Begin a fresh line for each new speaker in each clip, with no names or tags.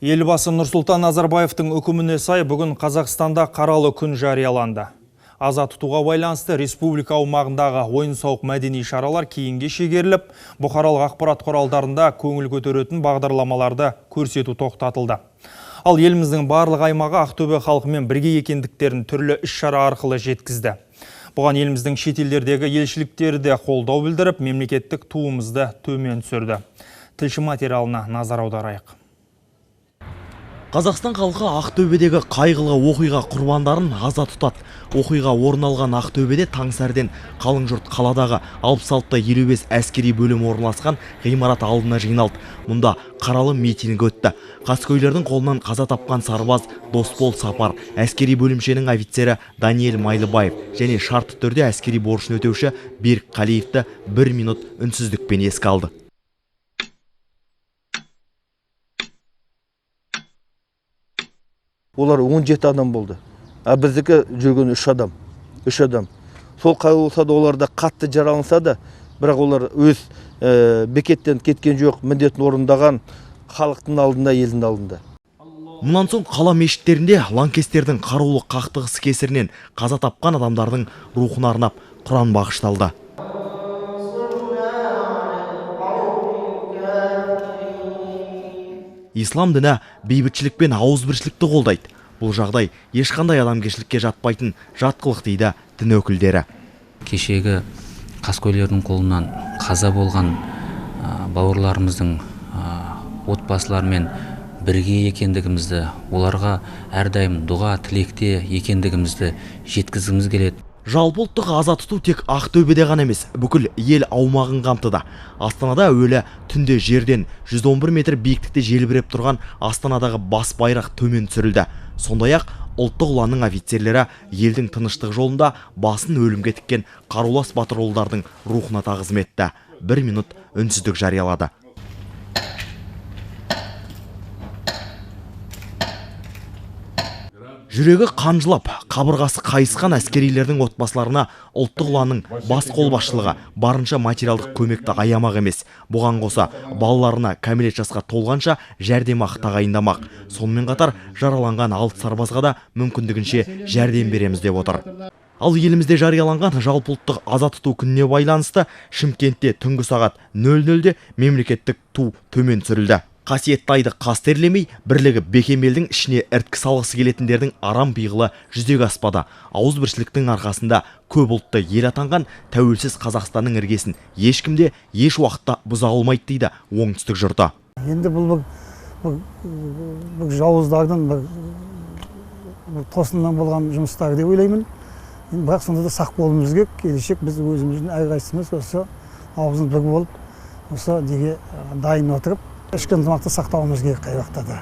Елбасы Нұрсұлтан Назарбаевтың үкіміне сай бүгін Қазақстанда қаралы күн жарияланды. Аза тұтуға байланысты республика аумағындағы ойын-сауық мәдени шаралар кейінге шегеріліп, бұқаралық ақпарат құралдарында көңіл көтеретін бағдарламаларды көрсету тоқтатылды. Ал еліміздің барлық аймағы Ақтөбе халқымен бірге екендіктерін түрлі іс-шара арқылы жеткізді. Бұған еліміздің шетелдердегі елшіліктері де қолдау білдіріп, мемлекеттік туымызды төмен түсірді. Тілші материалына назар аударайық.
Қазақстан халқы Ақтөбедегі қайғылы оқиға құрбандарын аза тұтады. Оқиға орын алған Ақтөбеде таңсәрден қалың жұрт қаладағы 56-55 әскери бөлім орналасқан ғимарат алдына жиналды. Мұнда қаралы митинг өтті. Қаскөйлердің қолынан қаза тапқан сарбаз Досбол Сапар, әскери бөлімшенің офицері Даниэль Майлыбаев және шартты түрде әскери борышын өтеуші Берік Қалиевті 1 минут үнсіздікпен еске алды.
Олар 17 адам болды. Біздікі жүрген 3 адам. 3 адам. Сол қайғы болса да оларда қатты жараланса да, бірақ олар өз бекеттен кеткен жоқ, міндетін орындаған халықтың алдында, елдің алдында.
Мұнан соң қала мешіттерінде лаңкестердің қарулы қақтығысы кесірінен қаза тапқан адамдардың рухына арнап Құран бағышталды. Ислам діні бейбітшілік пен ауызбіршілікті қолдайды. Бұл жағдай ешқандай адамгершілікке жатпайтын жатқылық дейді дін өкілдері.
Кешегі қаскөйлердің қолынан қаза болған бауырларымыздың отбасыларымен бірге екендігімізді, оларға әрдайым дұға тілекте екендігімізді жеткізгіміз келеді.
Жалпы ұлттық аза тұту тек Ақтөбеде ғана емес, бүкіл ел аумағын қамтыды. Астанада әуелі түнде жерден 111 метр биіктікте желбіреп тұрған Астанадағы бас байрақ төмен түсірілді. Сондай-ақ ұлттық ұланның офицерлері елдің тыныштық жолында басын өлімге тіккен қарулас батыр ұлдардың рухына тағзым етті. 1 минут үнсіздік жариялады. Жүрегі қанжылап, қабырғасы қайысқан әскерилердің отбасыларына ұлттық ұланның бас қолбасшылығы барынша материалдық көмекті аямақ емес. Бұған қоса балаларына кәмелет жасқа толғанша жәрдемақы тағайындамақ. Сонымен қатар жараланған 6 сарбазға да мүмкіндігінше жәрдем береміз деп отыр. Ал елімізде жарияланған жалпыұлттық аза тұту күніне байланысты Шымкентте түнгі сағат 00-де мемлекеттік ту төмен түсірілді. Қасиетті айды қастерлемей, бірлігі бекемелдің ішіне ірткі салғысы келетіндердің арам пиғылы жүзеге аспады. Ауызбіршіліктің арқасында көп ұлтты ел атанған тәуелсіз Қазақстанның іргесін ешкімде еш уақытта бұза алмайды дейді оңтүстік жұрты.
Енді бұл жауыздардың тосыннан болған жұмыстары деп ойлаймын. Бірақ сонда да сақ болуымыз керек. Келешек біз өзіміздің әрқайсымыз осы ауызын бір болып, осы деге дайын отырып, ішкі ынтымақты сақтауымыз керек қай уақытта да.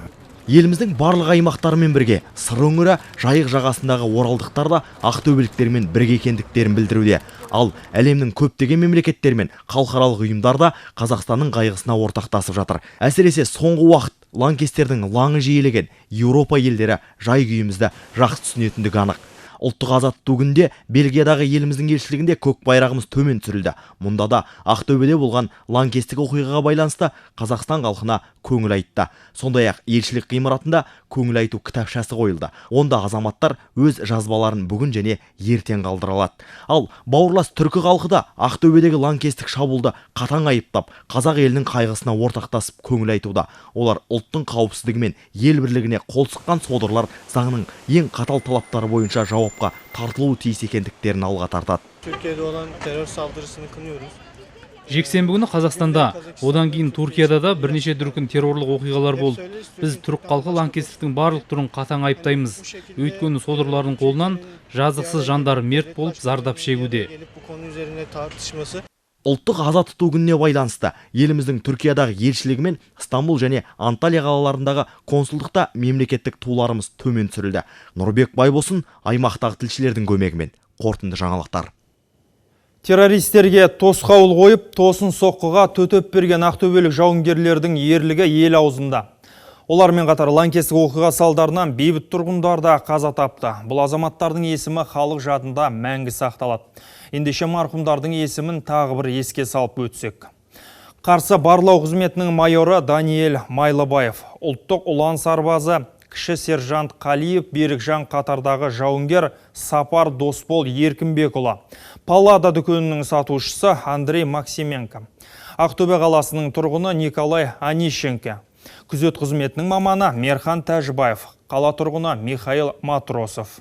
Еліміздің барлық аймақтарымен бірге сыр өңірі жайық жағасындағы оралдықтар да ақтөбеліктермен бірге екендіктерін білдіруде. Ал әлемнің көптеген мемлекеттері мен халықаралық ұйымдар да Қазақстанның қайғысына ортақтасып жатыр. Әсіресе соңғы уақыт лаңкестердің лаңы жиілеген Еуропа елдері жай күйімізді жақсы түсінетіндігі анық. Ұлттық аза тұту күнінде Бельгиядағы еліміздің елшілігінде көк байрағымыз төмен түсірілді. Мұнда да Ақтөбеде болған лаңкестік оқиғаға байланысты Қазақстан халқына көңіл айтты. Сондай-ақ елшілік ғимаратында көңіл айту кітапшасы қойылды. Онда азаматтар өз жазбаларын бүгін және ертең қалдыра алады. Ал бауырлас түркі халқы да Ақтөбедегі лаңкестік шабуылды қатаң айыптап, қазақ елінің қайғысына ортақтасып көңіл айтуда. Олар ұлттың қауіпсіздігі мен ел бірлігіне қол сұққан содырлар заңның ең қатал талаптары бойынша жауапқа тартылуы тиіс екендіктерін алға тартады.
Türkiye'de olan terör saldırısını kınıyoruz.
Жексенбі күні Қазақстанда, одан кейін Туркияда да бірнеше дүркін террорлық оқиғалар болды. Біз түрік халқы лаңкестіктің барлық түрін қатаң айыптаймыз. Өйткені содырлардың қолынан жазықсыз жандар мерт болып зардап шегуде.
Ұлттық аза тұту күніне байланысты еліміздің Түркиядағы елшілігі мен Стамбул және Анталия қалаларындағы консулдықта мемлекеттік туларымыз төмен түсірілді. Нұрбек Байбосын аймақтағы тілшілердің көмегімен қорытынды жаңалықтар.
Террористерге тосқауыл қойып, тосын соққыға төтеп берген ақтөбелік жауынгерлердің ерлігі ел аузында. Олармен қатар лаңкестік оқиға салдарынан бейбіт тұрғындар да қаза тапты. Бұл азаматтардың есімі халық жадында мәңгі сақталады. Ендеше марқұмдардың есімін тағы бір еске салып өтсек. Қарсы барлау қызметінің майоры Даниэль Майлыбаев, ұлттық ұлан сарбазы кіші сержант Қалиев Берікжан қатардағы жауынгер Сапар Досбол Еркінбекұлы, Паллада дүкенінің сатушысы Андрей Максименко, Ақтөбе қаласының тұрғыны Николай Анищенко, күзет қызметінің маманы Мерхан Тәжібаев, қала тұрғыны Михаил Матросов.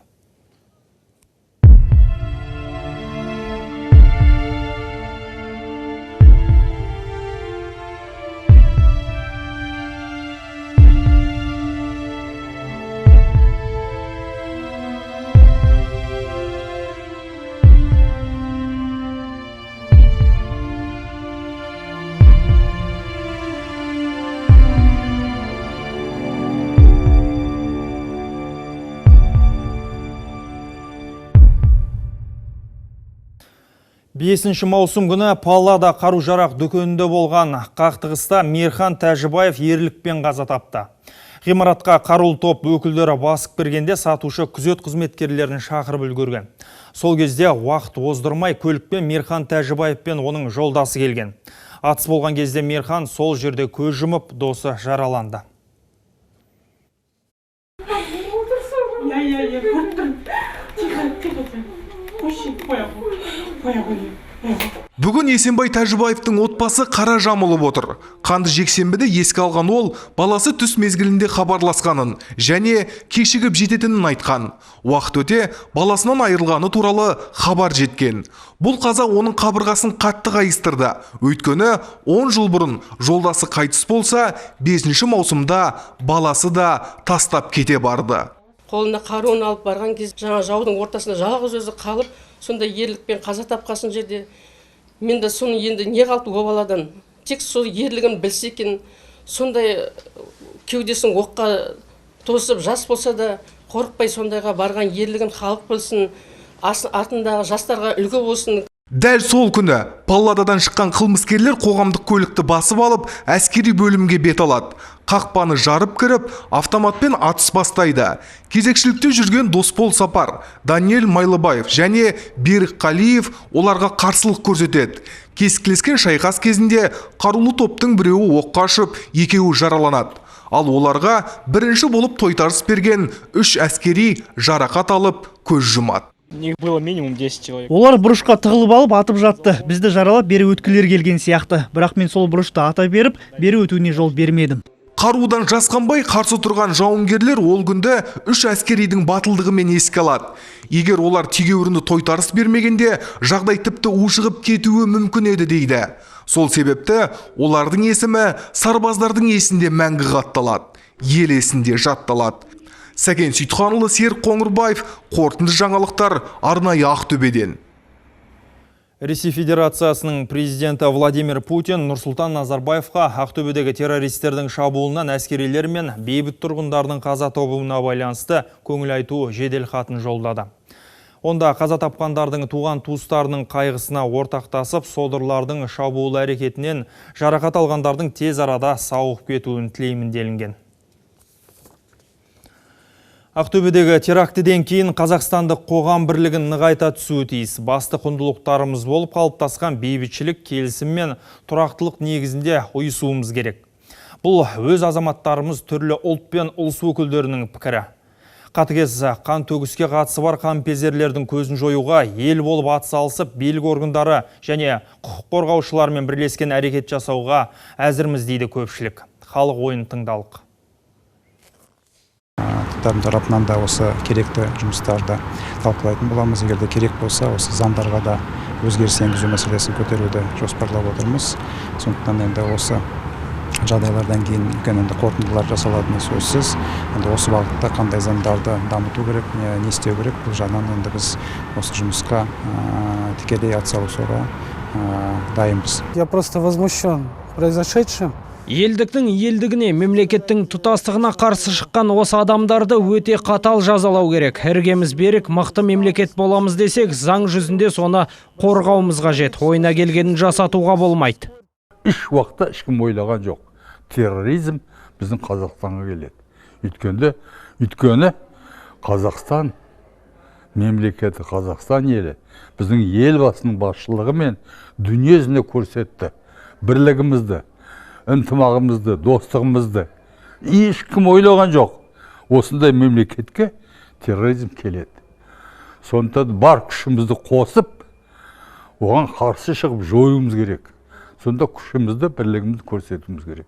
Бесінші маусым күні Паллада қару-жарақ дүкенінде болған қақтығыста Мерхан Тәжібаев ерлікпен қаза тапты. Ғимаратқа қарулы топ өкілдері басып кіргенде сатушы күзет қызметкерлерін шақырып үлгерген. Сол кезде уақыт оздырмай көлікпен Мерхан Тәжібаев пен оның жолдасы келген. Атыс болған кезде Мерхан сол жерде көз жұмып, досы жараланды.
Бүгін Есенбай Тәжібаевтың отбасы қара жамылып отыр. Қанды жексенбіде еске алған ол, баласы түс мезгілінде хабарласқанын және кешігіп жететінін айтқан. Уақыт өте баласынан айырылғаны туралы хабар жеткен. Бұл қаза оның қабырғасын қатты қайыстырды. Өйткені 10 жыл бұрын жолдасы қайтыс болса, 5 маусымда баласы да тастап кете барды.
Қолына қаруын алып барған кез жаңа жаудың ортасында жалғыз өзі қалып, сондай ерлікпен қаза тапқасын жерде мен де соны енді не қалды о баладан, тек сол ерлігін білсе екен, сондай кеудесін оққа тосып жас болса да қорықпай сондайға барған ерлігін халық білсін, артындағы жастарға үлгі болсын.
Дәл сол күні Паллададан шыққан қылмыскерлер қоғамдық көлікті басып алып, әскери бөлімге бет алады. Қақпаны жарып кіріп, автоматпен атыс бастайды. Кезекшілікте жүрген Досбол Сапар, Даниэль Майлыбаев және Берік Қалиев оларға қарсылық көрсетеді. Кескілескен шайқас кезінде қарулы топтың біреуі оққа ұшып, екеуі жараланады. Ал оларға бірінші болып тойтарыс берген 3 әскери жарақат алып көз жұмады.
Них было минимум 10 человек.
Олар бұрышқа тығылып алып атып жатты. Бізді жаралап бері өткілер келген сияқты. Бірақ мен сол бұрышты ата беріп, бері өтуіне жол бермедім.
Қарудан жасқанбай қарсы тұрған жауынгерлер ол күнді 3 әскеридің батылдығымен еске алады. Егер олар тегеурінді тойтарыс бермегенде, жағдай тіпті ушығып кетуі мүмкін еді дейді. Сол себепті олардың есімі сарбаздардың есінде мәңгі қатталады, ел есінде жатталады. Сәкен Сүйтханұлы, Серік Қоңырбаев, қорытынды жаңалықтар, арнайы Ақтөбеден.
Ресей Федерациясының президенті Владимир Путин Нұрсұлтан Назарбаевқа Ақтөбедегі террористердің шабуылынан әскерилер мен бейбіт тұрғындардың қаза табуына байланысты көңіл айту жедел хатын жолдады. Онда қаза тапқандардың туған туыстарының қайғысына ортақтасып, содырлардың шабуыл әрекетінен жарақат алғандардың тез арада сауығып кетуін тілеймін делінген. Ақтөбедегі терактіден кейін Қазақстандық қоғам бірлігін нығайта түсуі тиіс. Басты құндылықтарымыз болып қалыптасқан бейбітшілік, келісім мен тұрақтылық негізінде ұйысуымыз керек. Бұл өз азаматтарымыз түрлі ұлт пен ұлыс өкілдерінің пікірі. Қатыгез қан төгіске қатысы бар қанпезерлердің көзін жоюға ел болып атсалысып, билік органдары және құқық қорғаушылармен бірлескен әрекет жасауға әзірміз дейді көпшілік. Халық ойын тыңдалық.
Тарапынан да осы керекті жұмыстарды талқылайтын боламыз. Егер де керек болса, осы заңдарға да өзгеріс енгізу мәселесін көтеруді жоспарлап отырмыз. Сондықтан енді осы жағдайлардан кейін үлкен қорытындылар жасалатыны сөзсіз. Енді осы бағытта қандай заңдарды дамыту керек, не істеу керек, бұл жағынан енді біз осы жұмысқа тікелей атсалысуға дайынбыз.
Я просто возмущен произошедшим.
Елдіктің елдігіне, мемлекеттің тұтастығына қарсы шыққан осы адамдарды өте қатал жазалау керек. Іргеміз берік, мықты мемлекет боламыз десек, заң жүзінде соны қорғауымыз қажет. Ойына келгенін жасатуға болмайды.
Еш уақытта ешкім ойлаған жоқ. Терроризм біздің Қазақстанға келеді. Өйткені Қазақстан мемлекеті, Қазақстан елі біздің елбасының басшылығы мен дүниежүзіне көрсетті. бірлігімізді, ынтымағымызды, достығымызды ешкім ойлаған жоқ. Осындай мемлекетке терроризм келеді. Сондықтан бар күшімізді қосып, оған қарсы шығып жоюымыз керек. Сонда күшімізді, бірлігімізді көрсетуіміз керек.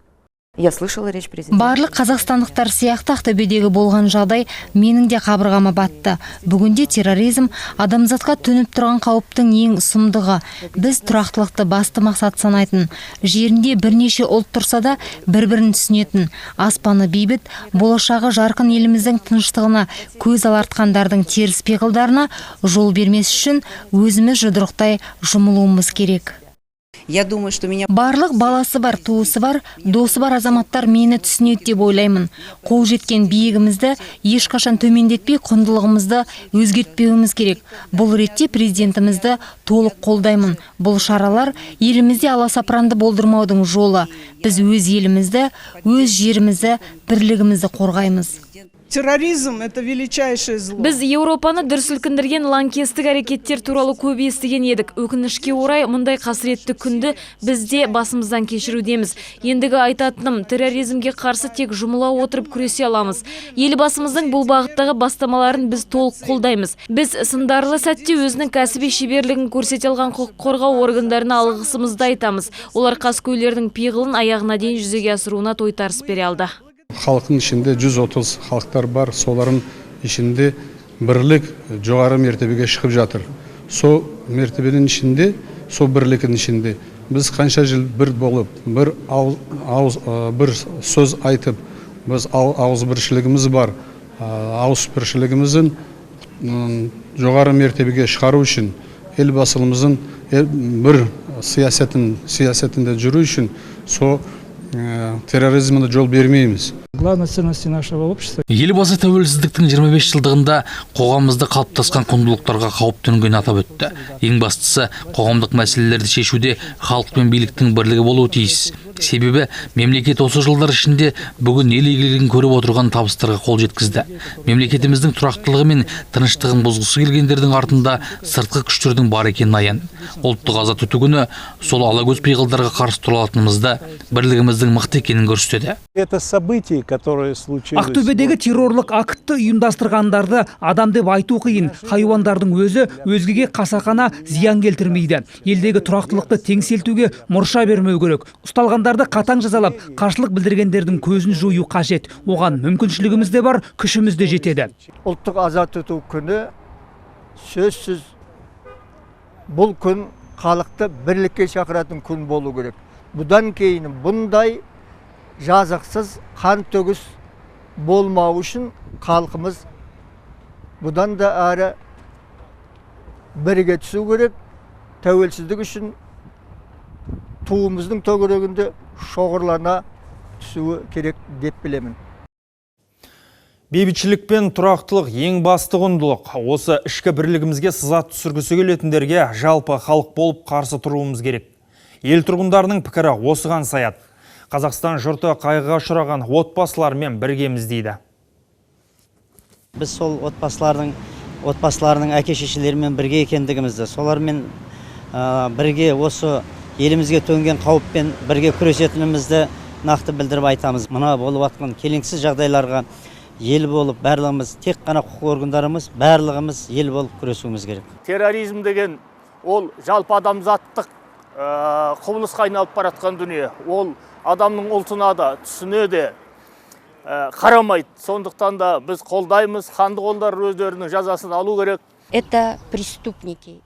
Я слышала речь президента.
Барлық қазақстандықтар сияқты Ақтөбедегі болған жағдай менің де қабырғама батты. Бүгінде терроризм адамзатқа төніп тұрған қауіптің ең сұмдығы. Біз тұрақтылықты басты мақсат санайтын. Жерінде бірнеше ұлт тұрса да бір-бірін түсінетін. Аспаны бейбіт, болашағы жарқын еліміздің тыныштығына көз алартқандардың теріс пиғылдарына жол бермес үшін өзіміз жұдырықтай жұмылуымыз керек.
Я думаю, что меня...
Барлық баласы бар, туысы бар, досы бар азаматтар мені түсінеді деп ойлаймын. Қол жеткен биігімізді ешқашан төмендетпей, құндылығымызды өзгертпеуіміз керек. Бұл ретте президентімізді толық қолдаймын. Бұл шаралар елімізде аласапыранды болдырмаудың жолы. Біз өз елімізді, өз жерімізді, бірлігімізді қорғаймыз.
Терроризм – это величайшее зло.
Біз Еуропаны дүр сілкіндірген лаңкестік әрекеттер туралы көп естіген едік. Өкінішке орай мұндай қасіретті күнді бізде басымыздан кешірудеміз. Ендігі айтатыным, терроризмге қарсы тек жұмыла отырып күресе аламыз. Елбасымыздың бұл бағыттағы бастамаларын біз толық қолдаймыз. Біз сындарлы сәтте өзінің кәсіби шеберлігін көрсете алған құқық қорғау органдарына алғысымызды айтамыз. Олар қаскөйлердің пиғылын аяғына дейін жүзеге асыруына тойтарыс бере алды.
Халықтың ішінде 130 халықтар бар, солардың ішінде бірлік жоғары мәртебеге шығып жатыр. Сол мәртебенің ішінде, сол бірліктің ішінде біз қанша жыл бір болып, бір сөз айтып, біз ауызбіршілігіміз бар. Ауызбіршілігіміздің жоғары мәртебеге шығару үшін, елбасымыздың бір саясатында жүру үшін сол терроризміне жол бермейміз.
Главной ценности нашего общества.
Елбасы тәуелсіздіктің 25 жылдығында қоғамымызда қалыптасқан құндылықтарға қауіп төнгенін атап өтті. Ең бастысы қоғамдық мәселелерді шешуде халық пен биліктің бірлігі болуы тиіс. Себебі мемлекет осы жылдар ішінде бүгін ел игілігін көріп отырған табыстарға қол жеткізді. Мемлекетіміздің тұрақтылығы мен тыныштығын бұзғысы келгендердің артында сыртқы күштердің бар екенін аян. Ұлттық аза тұту күні сол алагөз пиғылдарға қарсы тұралатынымызды, бірлігіміздің мықты екенін көрсетеді.
Это событие, которое случилось.
Ақтөбедегі террорлық актты ұйымдастырғандарды адам деп айту қиын. Хайуандардың өзі өзгеге қасақана зиян келтірмейді. Елдегі тұрақтылықты теңселтуге мұрша бермеу керек. Ұсталғандарды қатаң жазалап, қарсылық білдіргендердің көзін жою қажет. Оған мүмкіншілігіміз де бар, күшіміз де жетеді.
Ұлттық аза тұту күні сөзсіз бұл күн халықты бірлікке шақыратын күн болу керек. Бұдан кейін бұндай жазықсыз қан төгіс болмау үшін халқымыз бұдан да әрі бірге түсу керек. Тәуелсіздік үшін туымыздың төңірегінде шоғырлана түсуі керек деп білемін.
Бейбітшілік пен тұрақтылық ең басты құндылық. Осы ішкі бірлігімізге сызат түсіргісі келетіндерге жалпы халық болып қарсы тұруымыз керек. Ел тұрғындарының пікірі осыған саят. Қазақстан жұрты қайғыға ұшыраған отбасылармен біргеміз дейді.
Біз сол отбасыларының әке-шешелерімен бірге екендігімізді, солармен бірге осы елімізге төнген қауіппен бірге күресетінімізді нақты білдіріп айтамыз. Мына болып атқан келеңсіз жағдайларға ел болып барлығымыз, тек қана құқық органдарымыз, барлығымыз ел болып күресуіміз керек.
Терроризм деген ол жалпы адамзаттық құбылысқа айналып баратқан дүние. Ол адамның ұлтына да, түсіне де қарамайды. Сондықтан да біз қолдаймыз, қанды қолдар өздерінің жазасын алу керек.
Это преступники.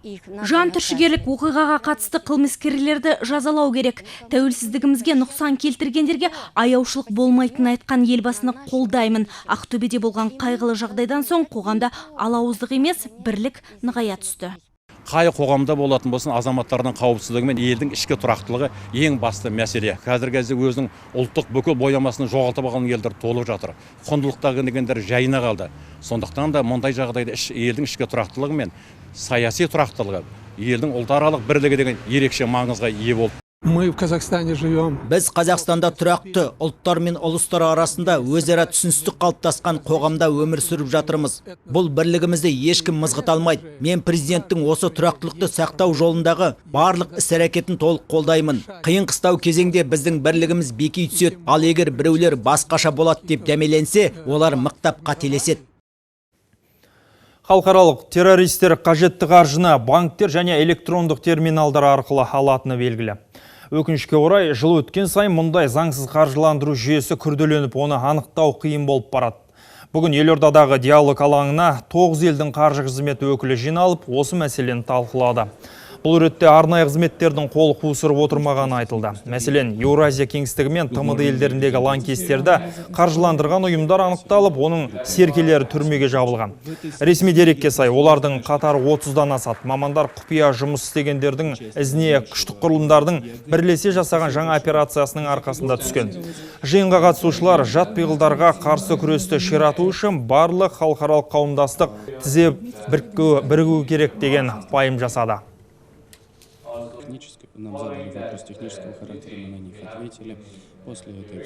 Жан түршігерлік оқиғаға қатысты қылмыскерлерді жазалау керек. Тәуелсіздігімізге нұқсан келтіргендерге аяушылық болмайтынын айтқан елбасыны қолдаймын. Ақтөбеде болған қайғылы жағдайдан соң қоғамда алауыздық емес, бірлік нығая түсті.
Қай қоғамда болатын болсын, азаматтардың қауіпсіздігі мен елдің ішкі тұрақтылығы ең басты мәселе. Қазіргі кезде өзінің ұлттық бүкіл боямасын жоғалтып алған елдер толып жатыр. Құндылықтағы дегендер жайына қалды. Сондықтан да мұндай жағдайда елдің ішкі тұрақтылығы мен саяси тұрақтылығы, елдің ұлтаралық бірлігі деген ерекше маңызға ие болды.
Мы в Казахстане живем.
Біз Қазақстанда тұрақты ұлттар мен ұлыстар арасында өзара түсіністік қалыптасқан қоғамда өмір сүріп жатырмыз. Бұл бірлігімізді ешкім мызғыта алмайды. Мен президенттің осы тұрақтылықты сақтау жолындағы барлық іс-әрекетін толық қолдаймын. Қиын қыстау кезеңде біздің бірлігіміз беки түседі. Ал егер біреулер басқаша болады деп дәмеленсе, олар мықтап қателеседі.
Халықаралық террористер қажетті қаржыны банктер және электрондық терминалдар арқылы алатыны белгілі. Өкінішке орай, жыл өткен сайын мұндай заңсыз қаржыландыру жүйесі күрделеніп, оны анықтау қиын болып барады. Бүгін Елордадағы диалог алаңына 9 елдің қаржы қызметі өкілі жиналып, осы мәселені талқылады. Бұл ретте арнайы қызметтердің қол қусырып отырмағаны айтылды. Мәселен, Еуразия кеңістігі мен ТМД елдеріндегі лаңкестерді қаржыландырған ұйымдар анықталып, оның серкелері түрмеге жабылған. Ресми дерекке сай, олардың қатары 30-дан асады. Мамандар құпия жұмыс істегендердің ізіне күштік құрылымдардың бірлесе жасаған жаңа операциясының арқасында түскен. Жиынға қатысушылар жат пиғылдарға қарсы күресті ширату үшін барлық халықаралық қауымдастық тізе бірігу керек деген пайым жасады.
Нам задали вопрос технического характера, мы на них ответили. После этого...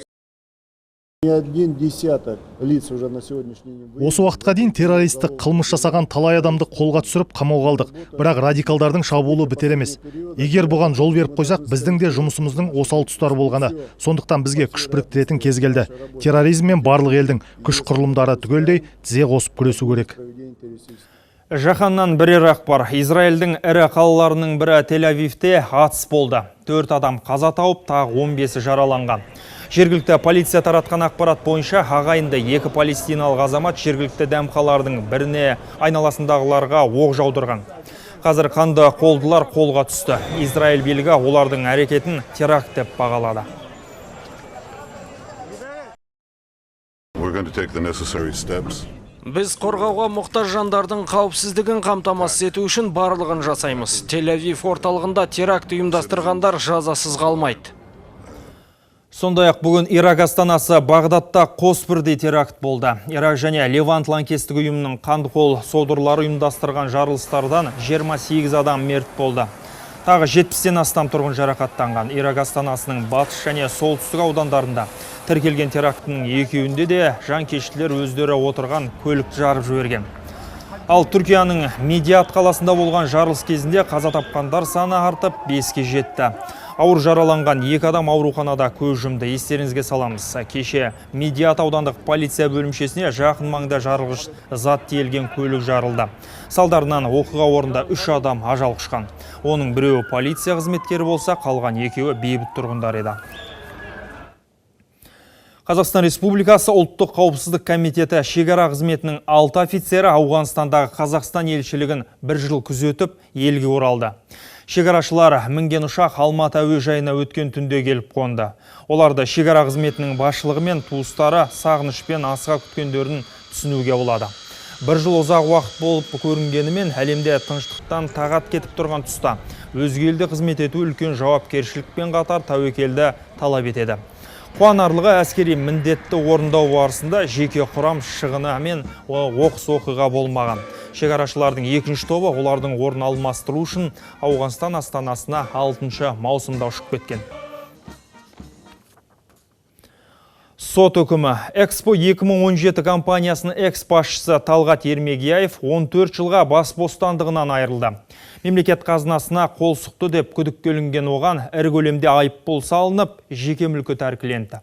Осы уақытқа дейін террористік қылмыс жасаған талай адамды қолға түсіріп қамауға алдық. Бірақ радикалдардың шабуылы бітер емес. Егер бұған жол беріп қойсақ, біздің де жұмысымыздың осал тұстары болғаны. Сондықтан бізге күш біріктіретін кез келді. Терроризммен барлық елдің күш құрылымдары түгелдей тізе қосып күресу керек.
Жаһаннан бірер ақпар. Израильдің ірі қалаларының бірі Тель-Авивте атыс болды. 4 адам қаза тауып, тағы 15-і жараланған. Жергілікті полиция таратқан ақпарат бойынша ағайынды 2 палестиналық азамат жергілікті дәмханалардың біріне айналасындағыларға оқ жаудырған. Қазір қанды қолдылар қолға түсті. Израиль билігі олардың әрекетін теракт деп бағалады.
Біз қорғауға мұқтаж жандардың қауіпсіздігін қамтамасыз ету үшін барлығын жасаймыз. Тель-Авив орталығында теракт ұйымдастырғандар жазасыз қалмайды.
Сондай-ақ бүгін Ирак астанасы Бағдадта қос бірдей теракт болды. Ирак және Левант лаңкестік ұйымының қандықол содырлары ұйымдастырған жарылыстардан 28 адам мерт болды. Тағы 70-тен астам тұрғын жарақаттанған. Ирак астанасының батыс және солтүстік аудандарында тіркелген терактының екеуінде де жанкештілер өздері отырған көлікті жарып жіберген. Ал Түркияның Медиат қаласында болған жарылыс кезінде қаза тапқандар саны артып 5-ке жетті. Ауыр жараланған 2 адам ауруханада көз жұмды. Естеріңізге саламыз. Кеше Медиат аудандық полиция бөлімшесіне жақын маңда жарылғыш зат тиелген көлік жарылды. Салдарынан оқиға орнында 3 адам ажал құшқан. Оның біреуі полиция қызметкері болса, қалған екеуі бейбіт тұрғындар еді. Қазақстан Республикасы ұлттық қауіпсіздік комитеті шекара қызметінің 6 офицері Ауғанстандағы Қазақстан елшілігін 1 жыл күзетіп, елге оралды. Шекарашылар мінген ұшақ Алматы әуежайына өткен түнде келіп қонды. Оларды шекара қызметінің басшылығы мен туыстары сағынышпен асыға күткендерін түсінуге болады. 1 жыл ұзақ уақыт болып көрінгенімен әлемде тыныштықтан тағат кетіп тұрған тұста өзге елде қызмет ету үлкен жауапкершілікпен қатар тәуекелді талап етеді. Қуанарлығы әскери міндетті орындау барысында жеке құрам шығыны мен оқыс оқиға болмаған. Шекарашылардың 2-ші тобы олардың орын алмастыру үшін Ауғанстан астанасына 6 маусымда ұшып кеткен. Сот үкімі. Экспо 2017 компаниясының экс-басшысы Талғат Ермегияев 14 жылға бас бостандығынан айырылды. Мемлекет қазынасына қол сұқты деп күдіктелінген оған ірі көлемде айыппұл салынып, жеке мүлкі тәркіленді.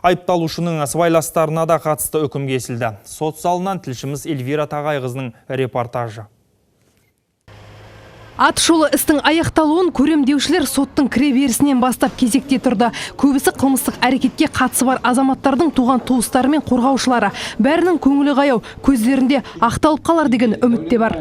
Айыпталушының сыбайластарына да қатысты үкім кесілді. Сот залынан тілшіміз Эльвира Тағайқызының репортажы.
Атышулы істің аяқталуын көремдеушілер соттың кіреберісінен бастап кезекте тұрды. Көбісі қылмыстық әрекетке қатысы бар азаматтардың туған туыстары мен қорғаушылары. Бәрінің көңілі қаяу, көздерінде ақталып қалар деген үмітте бар.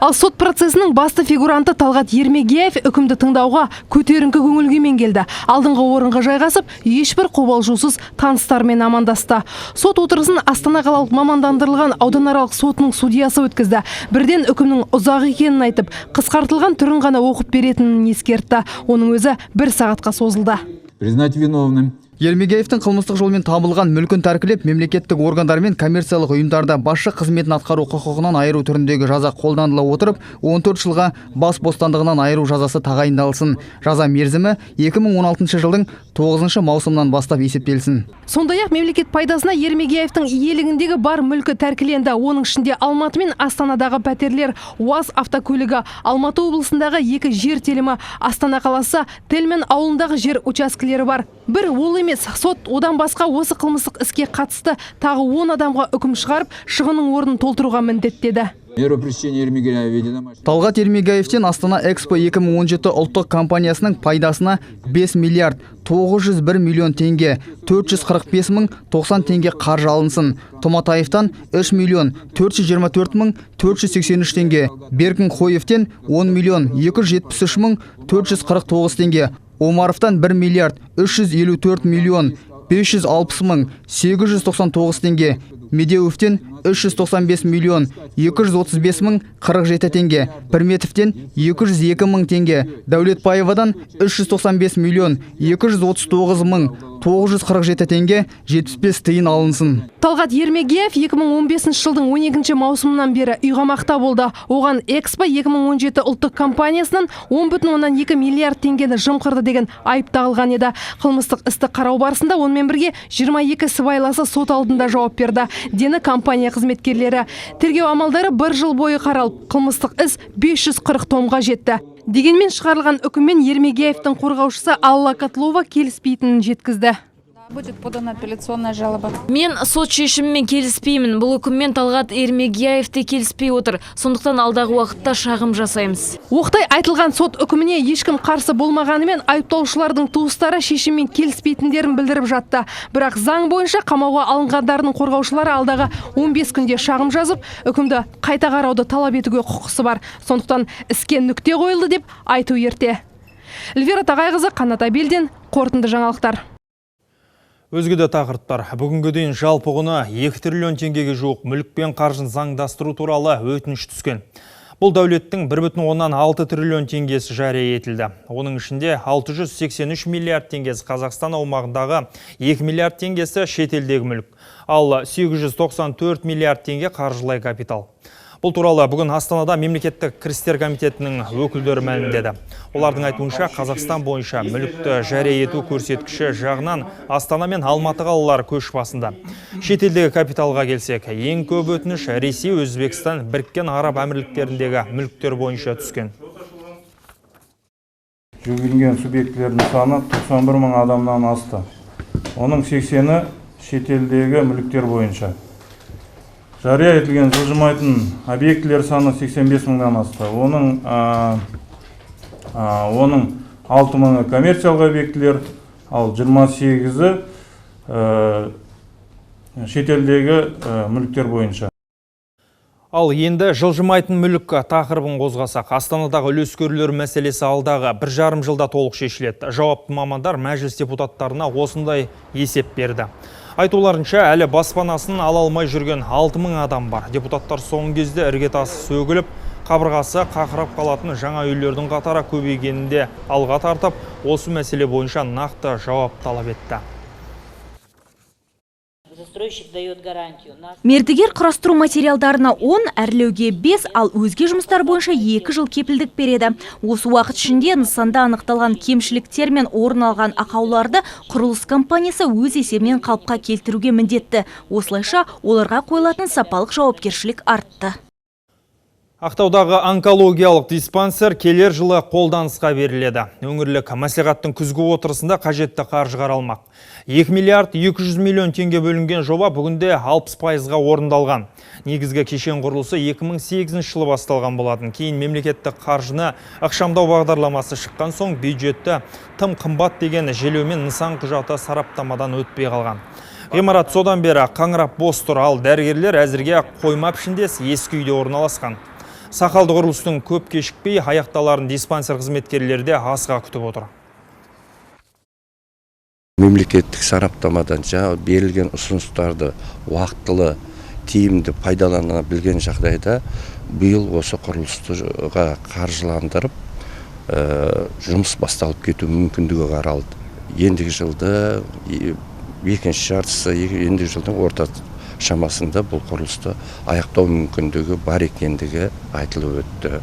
Ал сот процесінің басты фигуранты Талғат Ермегияев үкімді тыңдауға көтеріңкі көңілгемен келді. Алдыңғы орынға жайғасып, ешбір қобалжусыз таныстармен амандасты. Сот отырысын Астана қалалық мамандандырылған ауданаралық сотының судьясы өткізді. Бірден үкімнің ұзақ екенін айтып, қысқартылған түрін ғана оқып беретінін ескертті. Оның өзі 1 сағатқа созылды.
Признать виновным
Ермегеевтің қылмыстық жолмен табылған мүлкін тәркілеп, мемлекеттік органдар мен коммерциялық ұйымдарда басшы қызметін атқару құқығынан айыру түріндегі жаза қолданыла отырып, 14 жылға бас бостандығынан айыру жазасы тағайындалсын. Жаза мерзімі 2016 жылдың 9 маусымнан бастап есептелсін.
Сондай-ақ мемлекет пайдасына Ермегеевтің иелігіндегі бар мүлкі тәркіленді. Оның ішінде Алматы мен Астанадағы пәтерлер, УАЗ автокөлігі, Алматы облысындағы 2 жер телімі, Астана қаласы Телмен ауылындағы жер учаскелері бар. Бір ол емес, сот одан басқа осы қылмыстық іске қатысты тағы 10 адамға үкім шығарып, шығынның орнын толтыруға міндеттеді.
Талғат Ермегеевтен Астана Экспо 2017 ұлттық компаниясының пайдасына 5 миллиард 901 миллион теңге, 445 мың 90 теңге қаржы алынсын. Томатаевтан 3 миллион 424 мың 483 теңге, Беркін Қойевтен 10 миллион 273 мың 449 теңге, Омаровтан 1 миллиард 354 миллион 560 мың 899 теңге, Медеуовтен 395 миллион 235 мың 47 теңге, Пірметовтен 202 мың теңге, Дәулетбаевадан 395 миллион 239 мың 947 теңге 75 тиын алынсын.
Талғат Ермегеев 2015 жылдың 12 маусымынан бері үйғамақта болды. Оған Экспо 2017 ұлттық компаниясынан 10,2 миллиард теңгені жымқырды деген айып тағылған еді. Қылмыстық істі қарау барысында онымен бірге 22 сыбайласы сот алдында жауап берді. Дені компания қызметкерлері. Тергеу амалдары 1 жыл бойы қаралып, қылмыстық іс 540 томға жетті. Дегенмен шығарылған үкіммен Ермегеевтің қорғаушысы Алла Котлова келіспейтінін жеткізді.
Будет подана апелляционная жалоба.
Мен сот шешімімен келіспеймін. Бұл үкіммен Талғат Ермегеев те келіспей отыр. Сондықтан алдағы уақытта шағым жасаймыз.
Оқтай айтылған сот үкіміне ешкім қарсы болмағанымен айыпталушылардың туыстары шешіммен келіспейтіндерін білдіріп жатты. Бірақ заң бойынша қамауға алынғандардың қорғаушылары алдағы 15 күнде шағым жазып, үкімді қайта қарауды талап етуге құқысы бар. Сондықтан іске нүкте қойылды деп айту ерте. Эльвира Тағайқызы, Қанат Абелдин, қорытынды жаңалықтар.
Өзге де тақырыптар. Бүгінгі дейін жалпы құны 2 триллион теңгеге жуық мүлік пен қаржын заңдастыру туралы өтініш түскен. Бұл дәулеттің 1,6 триллион теңгесі жария етілді. Оның ішінде 683 миллиард теңгесі Қазақстан аумағындағы, 2 миллиард теңгесі шетелдегі мүлік, ал 894 миллиард теңге қаржылай капитал. Бұл туралы бүгін Астанада мемлекеттік кірістер комитетінің өкілдері мәлімдеді. Олардың айтуынша Қазақстан бойынша мүлікті жария ету көрсеткіші жағынан Астана мен Алматы қалалары көш басында. Шетелдегі капиталға келсек, ең көп өтініш Ресей, Өзбекстан, Біріккен Араб Әмірліктеріндегі мүліктер бойынша түскен.
Жүгінген субъектілердің саны 91 мың адамнан асты. Оның 80-і шетелдегі мүліктер бойынша. Жария етілген жылжымайтын объектілер саны 85 мыңнан асты. Оның 6 мыңы коммерциялық объектілер, ал 28-і шетелдегі мүліктер бойынша.
Ал енді жылжымайтын мүлік тақырыбын қозғасақ, Астанадағы үлескерлер мәселесі алдағы 1,5 жылда толық шешіледі. Жауапты мамандар мәжіліс депутаттарына осындай есеп берді. Айтуларынша, әлі баспанасын ала алмай жүрген 6000 адам бар. Депутаттар соңғы кезде іргетасы сөгіліп, қабырғасы қақырап қалатын жаңа үйлердің қатары көбейгенінде алға тартып, осы мәселе бойынша нақты жауап талап етті.
Мердігер құрастыру материалдарына 10, әрлеуге 5, ал өзге жұмыстар бойынша 2 жыл кепілдік береді. Осы уақыт ішінде нысанда анықталған кемшіліктер мен орын алған ақауларды құрылыс компаниясы өз есебінен қалыпқа келтіруге міндетті. Осылайша оларға қойылатын сапалық жауапкершілік артты.
Ақтаудағы онкологиялық диспансер келер жылы қолданысқа беріледі. Өңірлік мәслихаттың күзгі отырысында қажетті қаржы қаралмақ. 2 миллиард 200 миллион теңге бөлінген жоба бүгінде 60%-ға орындалған. Негізгі кешен құрылысы 2008 жылы басталған болатын. Кейін мемлекеттік қаржыны ықшамдау бағдарламасы шыққан соң бюджетті тым қымбат деген желеумен нысан құжаты сараптамадан өтпей қалған. Ғимарат содан бері қаңырап бос тұр, ал дәрігерлер әзірге қойма пішіндес ескі үйде орналасқан. Сақалды құрылыстың көп кешікпей аяқталарын диспансер қызметкерлері де асыға күтіп отыр.
Мемлекеттік сараптамадан берілген ұсыныстарды уақытылы тиімді пайдалана білген жағдайда биыл осы құрылысқа қаржыландырып жұмыс басталып кету мүмкіндігі қаралды. ендігі жылды екінші жартысы ендігі жылдың орта шамасында бұл құрылысты аяқтау мүмкіндігі бар екендігі айтылып өтті.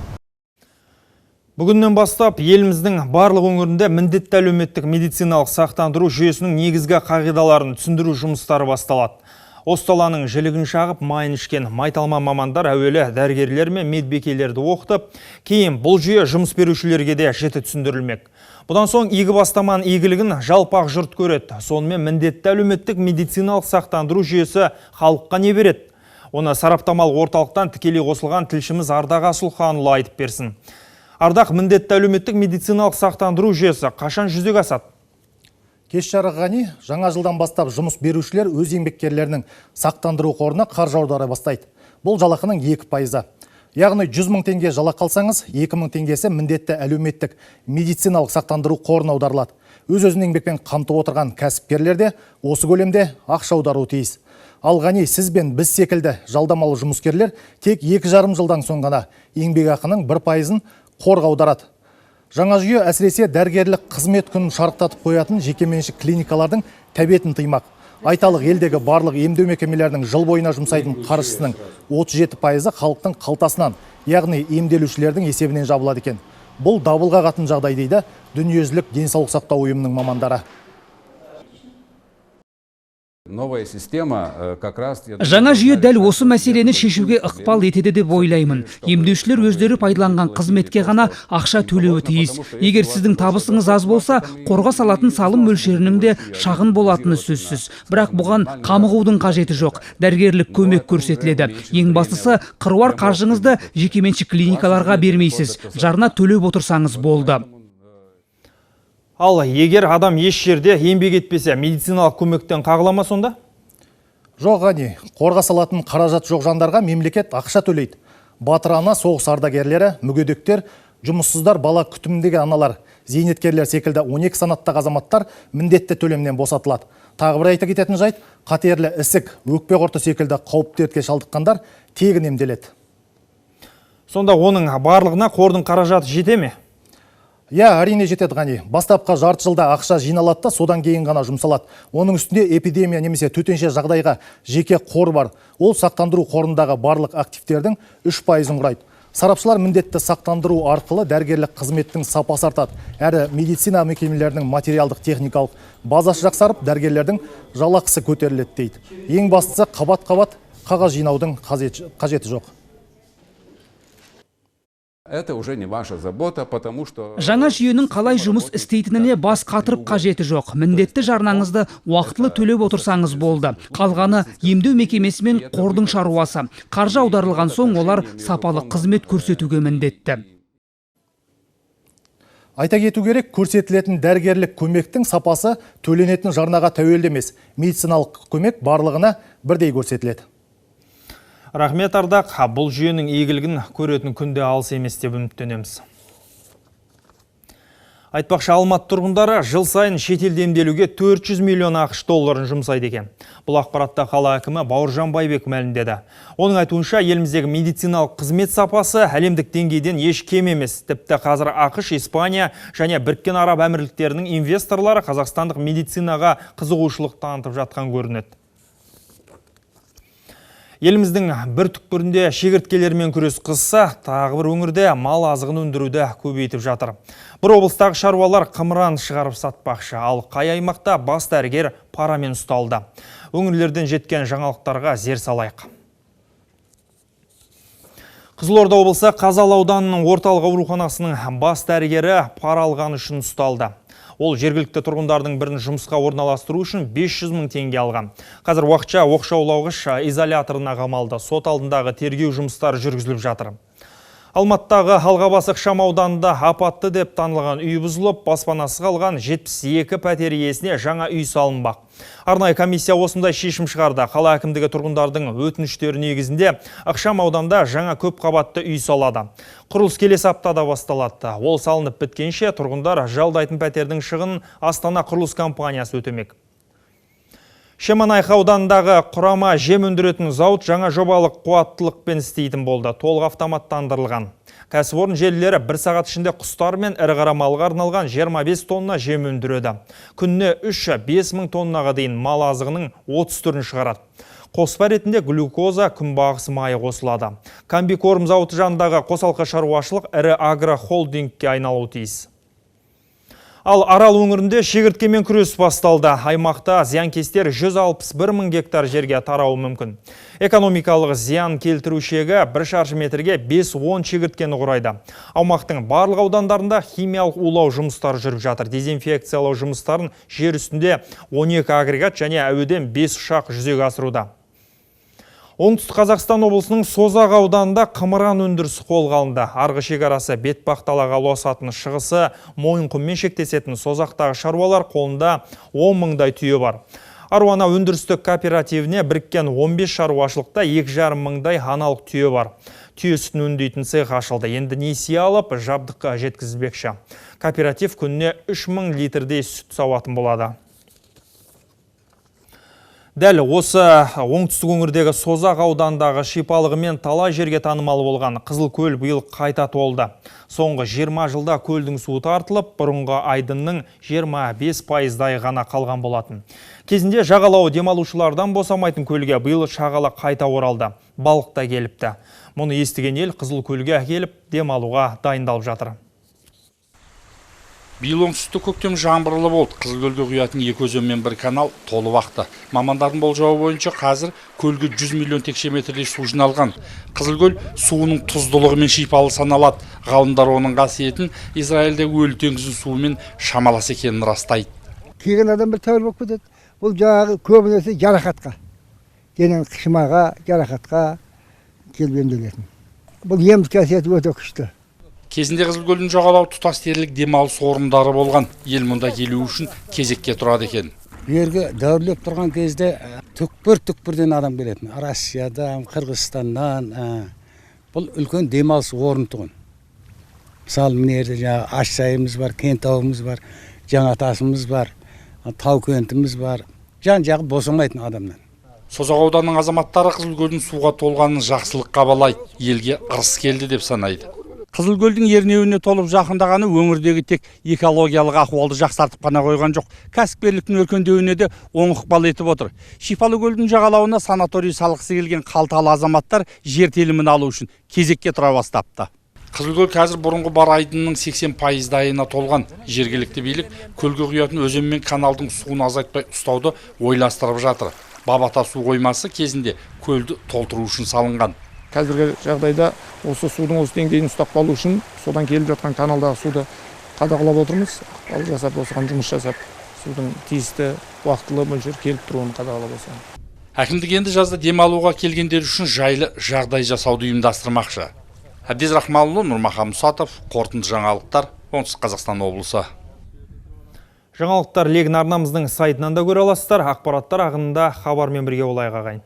Бүгіннен бастап еліміздің барлық өңірінде міндетті әлеуметтік медициналық сақтандыру жүйесінің негізгі қағидаларын түсіндіру жұмыстары басталады. Осталаның жілігін шағып майын ішкен майталма мамандар әуелі дәрігерлер мен медбикелерді оқытып, кейін бұл жүйе жұмыс берушілерге де жіті түсіндірілмек. Бұдан соң игі бастаманың игілігін жалпақ жұрт көреді. Сонымен міндетті әлеуметтік медициналық сақтандыру жүйесі халыққа не береді? Оны сараптамалық орталықтан тікелей қосылған тілшіміз Ардақ Асылханұлы айтып берсін. Ардақ, міндетті әлеуметтік медициналық сақтандыру жүйесі қашан жүзеге асады?
Кеш жарығы жаңа жылдан бастап жұмыс берушілер өз еңбеккерлерінің сақтандыру қорына қаржы аудара бастайды. Бұл жалақының 2%. Яғни 100 мың теңге жалақы алсаңыз, 2 мың теңгесі міндетті әлеуметтік медициналық сақтандыру қорына аударылады. Өз-өзін еңбекпен қамтып отырған кәсіпкерлер де осы көлемде ақша аударуы тиіс. Ал сіз бен біз секілді жалдамалы жұмыскерлер тек 2,5 жылдан соң ғана еңбекақының 1%-ын қорға аударады. Жаңа жүйе әсіресе дәрігерлік қызмет күнін шарықтатып қоятын жекеменшік клиникалардың тәбетін тыймақ. Айталық, елдегі барлық емдеу мекемелерінің жыл бойына жұмсайтын қаржысының 37%-ы халықтың қалтасынан, яғни емделушілердің есебінен жабылады екен. Бұл дабыл қағатын жағдай дейді дүниежүзілік денсаулық сақтау ұйымының мамандары.
Жаңа жүйе дәл осы мәселені шешуге ықпал етеді деп ойлаймын. Емдеушілер өздері пайдаланған қызметке ғана ақша төлеуі тиіс. Егер сіздің табысыңыз аз болса, қорға салатын салым мөлшерінің де шағын болатыны сөзсіз. Бірақ бұған қамығудың қажеті жоқ. Дәрігерлік көмек көрсетіледі. Ең бастысы, қыруар қаржыңызды жекеменшік клиникаларға бермейсіз. Жарна төлеп отырсаңыз болды.
Ал егер адам еш жерде еңбек етпесе, медициналық көмектен қағылама сонда?
Жоқ, қорға салатын қаражат жоқ жандарға мемлекет ақша төлейді. Батыр ана, соғыс ардагерлері, мүгедектер, жұмыссыздар, бала күтіміндегі аналар, зейнеткерлер секілді 12 санаттағы азаматтар міндетті төлемнен босатылады. Тағы бір айта кететін жайт, қатерлі ісік, өкпе құрты секілді қауіпті дертке шалдыққандар тегін емделеді.
Сонда оның барлығына қордың қаражаты жете ме?
Әрине жетеді. Бастапқы жарты жылда ақша жиналады да, содан кейін ғана жұмсалады. Оның үстінде эпидемия немесе төтенше жағдайға жеке қор бар. Ол сақтандыру қорындағы барлық активтердің 3%-ын құрайды. Сарапшылар міндетті сақтандыру арқылы дәрігерлік қызметтің сапасы артады. Әрі медицина мекемелерінің материалдық техникалық базасы жақсарып, дәрігерлердің жалақысы көтеріледі дейді. Ең бастысы қабат-қабат қағаз жинаудың қажеті жоқ.
Это уже не ваша забота, потому что...
Жаңа жүйенің қалай жұмыс істейтініне бас қатырып қажеті жоқ. Міндетті жарнаңызды уақытылы төлеп отырсаңыз болды. Қалғаны емдеу мекемесі мен қордың шаруасы. Қаржы аударылған соң олар сапалы қызмет көрсетуге міндетті.
Айта кету керек, көрсетілетін дәрігерлік көмектің сапасы төленетін жарнаға тәуелді емес. Медициналық көмек барлығына бірдей көрсетіледі.
Рахмет, Ардақ. Бұл жүйенің игілігін көретін күнде алыс емес деп үміттенеміз. Айтпақшы, Алматы тұрғындары жыл сайын шетелде емделуге 400 миллион ақш долларын жұмсайды екен. Бұл ақпаратта қала әкімі Бауыржан Байбек мәлімдеді. Оның айтуынша, еліміздегі медициналық қызмет сапасы әлемдік деңгейден еш кем емес. Тіпті қазір ақш, Испания және Біріккен Араб Әмірліктерінің инвесторлары қазақстандық медицинаға қызығушылық танытып жатқан көрінеді. Еліміздің бір түкпірінде шегірткелермен күрес қызса, тағы бір өңірде мал азығын өндіруді көбейтіп жатыр. Бір облыстағы шаруалар қымыран шығарып сатпақшы, ал қай аймақта бас дәрігер парамен ұсталды. Өңірлерден жеткен жаңалықтарға зер салайық. Қызылорда облысы Қазалы ауданының орталық ауруханасының бас дәрігері пара алғаны үшін ұсталды. Ол жергілікті тұрғындардың бірін жұмысқа орналастыру үшін 500 мың теңге алған. Қазір уақытша оқшаулағыш изоляторына қамалды. Сот алдындағы тергеу жұмыстары жүргізіліп жатыр. Алматыдағы Алғабас ықшам ауданында апатты деп танылған үй бұзылып, баспанасы қалған 72 пәтер иесіне жаңа үй салынбақ. Арнайы комиссия осындай шешім шығарды. Қала әкімдігі тұрғындардың өтініштері негізінде ықшам ауданда жаңа көп қабатты үй салады. Құрылыс келесі аптада басталады. Ол салынып біткенше тұрғындар жалдайтын пәтердің шығынын Астана құрылыс компаниясы өтемек. Шемонайха ауданындағы құрама жем өндіретін зауыт жаңа жобалық қуаттылықпен істейтін болды. Толық автоматтандырылған. Кәсіпорын желілері 1 сағат ішінде құстар мен ірі қара малға арналған 25 тонна жем өндіреді. Күніне 3-5 мың тоннаға дейін мал азығының 30 түрін шығарады. Қоспа ретінде глюкоза, күнбағыс майы қосылады. Комбикорм зауыты жанындағы қосалқы шаруашылық ірі агрохолдингке айналуы тиіс. Ал Арал өңірінде шегірткемен күрес басталды. Аймақта зиянкестер 161 мың гектар жерге тарауы мүмкін. Экономикалық зиян келтірушегі 1 шаршы метрге 5-10 шегірткені құрайды. Аумақтың барлық аудандарында химиялық улау жұмыстары жүріп жатыр. Дезинфекциялау жұмыстарын жер үстінде 12 агрегат және әуеден 5 ұшақ жүзеге асыруда. Оңтүстік Қазақстан облысының Созақ ауданында қымыран өндірісі қолға алынды. Арғы шекарасы Бетпақталаға ұласатын, шығысы Мойынқұммен шектесетін Созақтағы шаруалар қолында 10 мыңдай түйе бар. Аруана өндірістік кооперативіне біріккен 15 шаруашылықта 2,5 мыңдай аналық түйе бар. Түйе сүтін өңдейтін цех ашылды. Енді несие алып, жабдыққа жеткізбекші. Кооператив күніне 3000 литрдей сүт сауатын болады. Дәл осы оңтүстік өңірдегі Созақ аудандағы шипалығымен талай жерге танымал болған Қызылкөл биыл қайта толды. Соңғы 20 жылда көлдің суы тартылып, бұрынғы айдынның 25% ғана қалған болатын. Кезінде жағалау демалушылардан босамайтын көлге биыл шағала қайта оралды. Балық та келіпті. Мұны естіген ел Қызылкөлге келіп демалуға дайындалып жатыр.
Биыл оңтүстікте көктем жаңбырлы болды. Қызылкөлге құятын 2 өзен мен 1 канал толып ақты. Мамандардың болжауы бойынша қазір көлге 100 миллион текше метрдей су жиналған. Қызылкөл суының тұздылығымен шипалы саналады. Ғалымдар оның қасиетін Израильдегі өлі теңіздің суымен шамалас екенін растайды.
Келген адам бір тәуір болып кетеді. Бұл жаңағы көбінесе жарақатқа, дененің қышымаға, жарақатқа келіп емделетін. Бұл емдік қасиеті өте күшті.
Кезінде Қызылкөлдің жағалауы тұтас дерлік демалыс орындары болған. Ел мұнда келу үшін кезекке тұрады екен.
Берге дәуірлеп тұрған кезде түкпір-түкпірден адам келетін. Россиядан, Қырғызстаннан. Бұл үлкен демалыс орын тұғын. Мысалы, мінерде аш сайымыз бар, кентауымыз бар, жаңа тасымыз бар, тау кентіміз бар. Жан-жағы босамайтын адамнан.
Созақ ауданының азаматтары Қызылкөлдің суға толғанын жақсылыққа балайды. Елге ырыс келді деп санайды. Қызылкөлдің ернеуіне толып жақындағаны өңірдегі тек экологиялық ахуалды жақсартып қана қойған жоқ. Кәсіпкерліктің өркендеуіне де оң ықпал етіп отыр. Шипалы көлдің жағалауына санаторий салғысы келген қалталы азаматтар жер телімін алу үшін кезекке тұра бастапты. Қызылкөл қазір бұрынғы бар айдынның 80% толған. Жергілікті билік көлге құятын өзен мен каналдың суын азайтпай ұстауды ойластырып жатыр. Бабата су қоймасы кезінде көлді толтыру үшін салынған.
Қазіргі жағдайда осы судың осы деңгейін ұстап қалу үшін содан келіп жатқан каналдағы суды қадағалап отырмыз. Ал жасап осыған жұмыс жасап, судың тиісті уақытылы мөлшер келіп тұруын қадағалап осыған.
Әкімдік енді жазда демалуға келгендер үшін жайлы жағдай жасауды ұйымдастырмақшы. Әбдез Рахманұлы, Нұрмахан Мұсатов, қорытынды жаңалықтар, Оңтүстік Қазақстан облысы.
Жаңалықтар легін арнамыздың сайтынан да көре аласыздар. Ақпараттар ағынында хабармен бірге болайық ағайын.